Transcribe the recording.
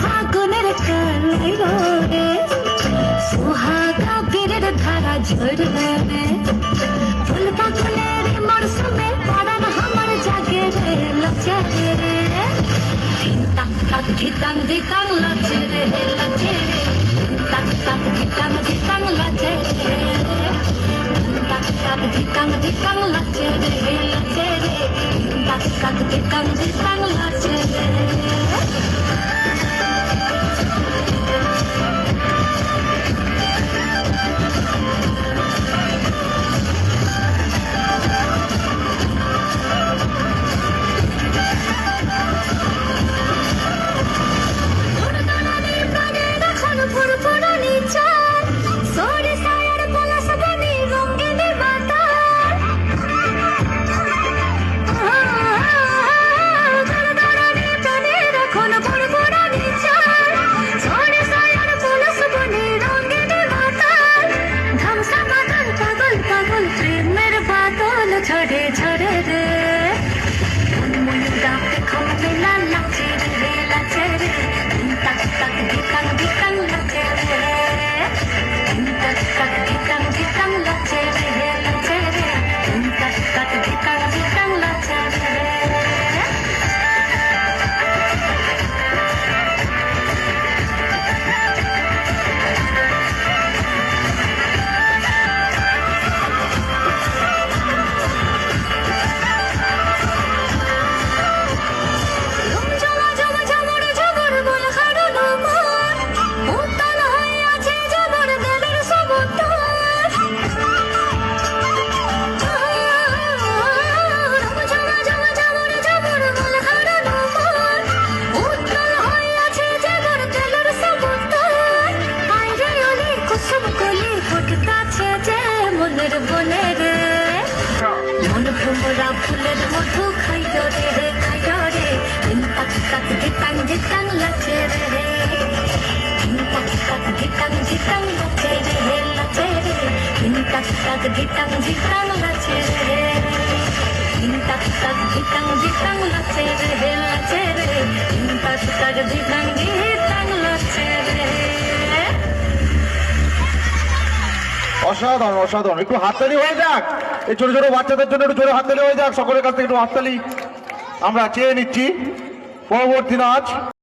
ফাগুনের কালাই রে সুহাগা বীরের ধারা ঝরবে ফুল পাগলের মরশুমে পড়ান আমার জাগে রে লচে রে তাক তাক ধিতাং ধিতাং লচে রে লচে রে তাক তাক ধিতাং ধিতাং লচে রে তাক তাক ধিতাং ধিতাং লচে রে লচে রে তাক তাক ধিতাং ধিতাং লচে রে ছড়ে ছড়ে রে মুন্ডা पे खमने ला लचे रे लचे रे तक तक धिकंग धिकंग लचे रे तक तक धिकंग धिकंग लचे रे लचे रे तक तक धिकंग धिकंग लचे रे মন ভোমরা ফুলের মধু খাইও রে খাইও রে তাক তাক ধিতাং ধিতাং লচে রে তাক তাক ধিতাং ধিতাং লচে রে লচে রে তাক তাক ধিতাং ধিতাং লচে রে তাক তাক ধিতাং ধিতাং লচে রে লচে রে তাক তাক ধিতাং ধিতাং লচে রে অসাধারণ অসাধারণ। একটু হাততালি হয়ে যাক, এই ছোট ছোট বাচ্চাদের জন্য একটু জোরে হাততালি হয়ে যাক, সকলের কাছ থেকে একটু হাততালি আমরা চেয়ে নিচ্ছি। পরবর্তী নাচ